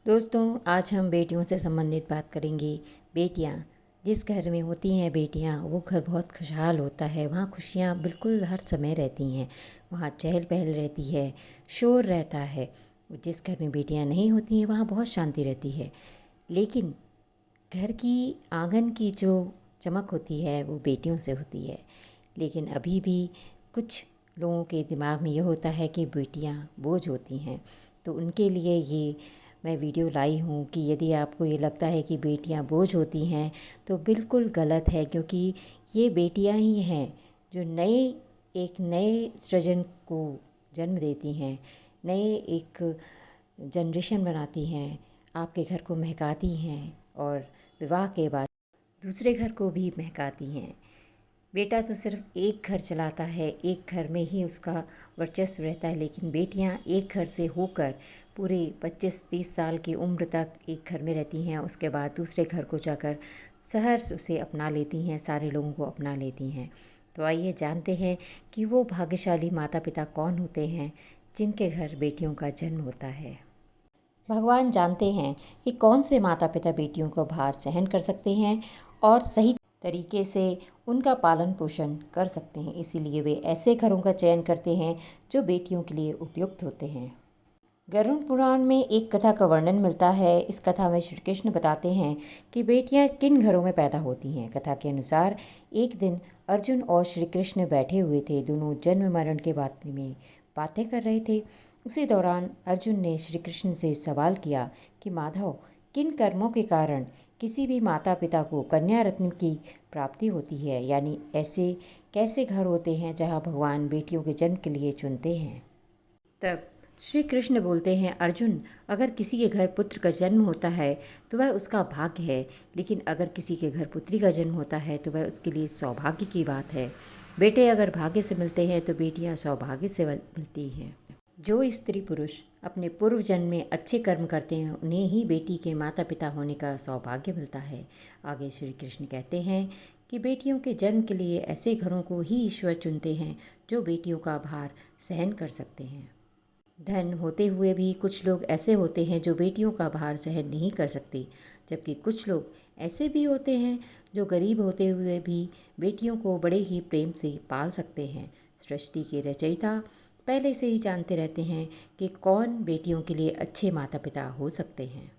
दोस्तों, आज हम बेटियों से संबंधित बात करेंगे। बेटियां जिस घर में होती हैं बेटियां, वो घर बहुत खुशहाल होता है। वहाँ खुशियाँ बिल्कुल हर समय रहती हैं। वहाँ चहल पहल रहती है, शोर रहता है। जिस घर में बेटियां नहीं होती हैं वहाँ बहुत शांति रहती है। लेकिन घर की आंगन की जो चमक होती है वो बेटियों से होती है। लेकिन अभी भी कुछ लोगों के दिमाग में ये होता है कि बेटियां बोझ होती हैं। तो उनके लिए ये मैं वीडियो लाई हूँ कि यदि आपको ये लगता है कि बेटियां बोझ होती हैं तो बिल्कुल गलत है, क्योंकि ये बेटियां ही हैं जो एक नए सृजन को जन्म देती हैं, नए एक जनरेशन बनाती हैं, आपके घर को महकाती हैं और विवाह के बाद दूसरे घर को भी महकाती हैं। बेटा तो सिर्फ एक घर चलाता है, एक घर में ही उसका वर्चस्व रहता है, लेकिन बेटियां एक घर से होकर पूरे 25-30 साल की उम्र तक एक घर में रहती हैं। उसके बाद दूसरे घर को जाकर सहर्ष उसे अपना लेती हैं, सारे लोगों को अपना लेती हैं। तो आइए जानते हैं कि वो भाग्यशाली माता पिता कौन होते हैं जिनके घर बेटियों का जन्म होता है। भगवान जानते हैं कि कौन से माता पिता बेटियों को भार सहन कर सकते हैं और सही तरीके से उनका पालन पोषण कर सकते हैं। इसीलिए वे ऐसे घरों का चयन करते हैं जो बेटियों के लिए उपयुक्त होते हैं। गरुड़ पुराण में एक कथा का वर्णन मिलता है। इस कथा में श्री कृष्ण बताते हैं कि बेटियां किन घरों में पैदा होती हैं। कथा के अनुसार एक दिन अर्जुन और श्री कृष्ण बैठे हुए थे। दोनों जन्म मरण के बारे में बातें कर रहे थे। उसी दौरान अर्जुन ने श्री कृष्ण से सवाल किया कि माधव, किन कर्मों के कारण किसी भी माता पिता को कन्या रत्न की प्राप्ति होती है, यानी ऐसे कैसे घर होते हैं जहां भगवान बेटियों के जन्म के लिए चुनते हैं। तब श्री कृष्ण बोलते हैं, अर्जुन, अगर किसी के घर पुत्र का जन्म होता है तो वह उसका भाग्य है, लेकिन अगर किसी के घर पुत्री का जन्म होता है तो वह उसके लिए सौभाग्य की बात है। बेटे अगर भाग्य से मिलते हैं तो बेटियां सौभाग्य से मिलती हैं। जो स्त्री पुरुष अपने पूर्व जन्म में अच्छे कर्म करते हैं उन्हें ही बेटी के माता पिता होने का सौभाग्य मिलता है। आगे श्री कृष्ण कहते हैं कि बेटियों के जन्म के लिए ऐसे घरों को ही ईश्वर चुनते हैं जो बेटियों का भार सहन कर सकते हैं। धन होते हुए भी कुछ लोग ऐसे होते हैं जो बेटियों का भार सहन नहीं कर सकते, जबकि कुछ लोग ऐसे भी होते हैं जो गरीब होते हुए भी बेटियों को बड़े ही प्रेम से पाल सकते हैं। सृष्टि के रचयिता पहले से ही जानते रहते हैं कि कौन बेटियों के लिए अच्छे माता पिता हो सकते हैं।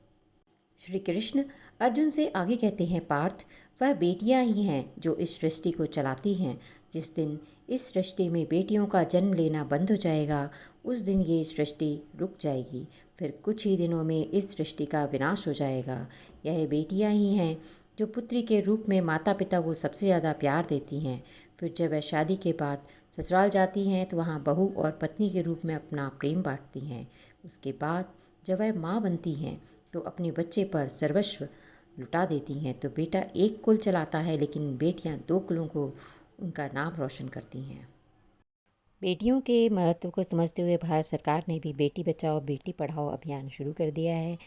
श्री कृष्ण अर्जुन से आगे कहते हैं, पार्थ, वह बेटियां ही हैं जो इस सृष्टि को चलाती हैं। जिस दिन इस सृष्टि में बेटियों का जन्म लेना बंद हो जाएगा उस दिन ये सृष्टि रुक जाएगी। फिर कुछ ही दिनों में इस सृष्टि का विनाश हो जाएगा। यह बेटियां ही हैं जो पुत्री के रूप में माता पिता को सबसे ज़्यादा प्यार देती हैं। फिर जब वह शादी के बाद ससुराल जाती हैं तो वहाँ बहू और पत्नी के रूप में अपना प्रेम बांटती हैं। उसके बाद जब वह माँ बनती हैं तो अपने बच्चे पर सर्वस्व लुटा देती हैं। तो बेटा एक कुल चलाता है, लेकिन बेटियां 2 कुलों को उनका नाम रोशन करती हैं। बेटियों के महत्व को समझते हुए भारत सरकार ने भी बेटी बचाओ बेटी पढ़ाओ अभियान शुरू कर दिया है।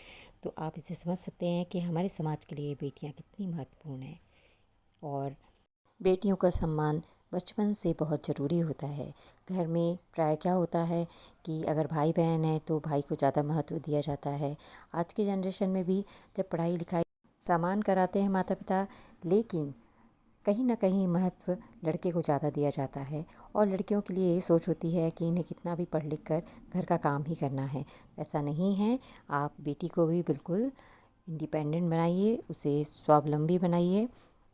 तो आप इसे समझ सकते हैं कि हमारे समाज के लिए बेटियां कितनी महत्वपूर्ण हैं। और बेटियों का सम्मान बचपन से बहुत ज़रूरी होता है। घर में प्राय क्या होता है कि अगर भाई बहन है तो भाई को ज़्यादा महत्व दिया जाता है। आज की जनरेशन में भी जब पढ़ाई लिखाई सामान कराते हैं माता पिता, लेकिन कहीं ना कहीं महत्व लड़के को ज़्यादा दिया जाता है। और लड़कियों के लिए ये सोच होती है कि इन्हें कितना भी पढ़ लिख कर घर का काम ही करना है। ऐसा नहीं है। आप बेटी को भी बिल्कुल इंडिपेंडेंट बनाइए, उसे स्वावलंबी बनाइए।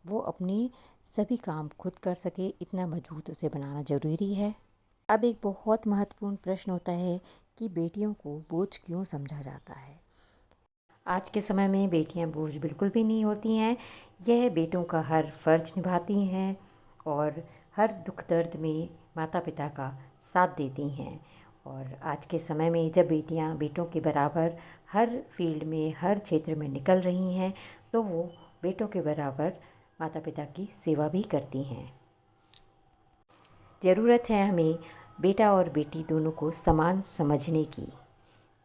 वो अपनी सभी काम खुद कर सके, इतना मजबूत उसे बनाना ज़रूरी है। अब एक बहुत महत्वपूर्ण प्रश्न होता है कि बेटियों को बोझ क्यों समझा जाता है। आज के समय में बेटियां बोझ बिल्कुल भी नहीं होती हैं। यह बेटों का हर फर्ज निभाती हैं और हर दुख दर्द में माता पिता का साथ देती हैं। और आज के समय में जब बेटियां बेटों के बराबर हर फील्ड में, हर क्षेत्र में निकल रही हैं, तो वो बेटों के बराबर माता पिता की सेवा भी करती हैं। ज़रूरत है हमें बेटा और बेटी दोनों को समान समझने की।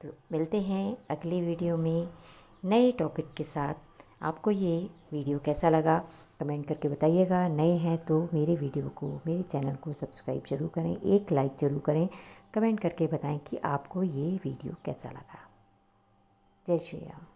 तो मिलते हैं अगली वीडियो में नए टॉपिक के साथ। आपको ये वीडियो कैसा लगा कमेंट करके बताइएगा। नए हैं तो मेरे वीडियो को, मेरे चैनल को सब्सक्राइब ज़रूर करें, एक लाइक ज़रूर करें, कमेंट करके बताएं कि आपको ये वीडियो कैसा लगा। जय श्री राम।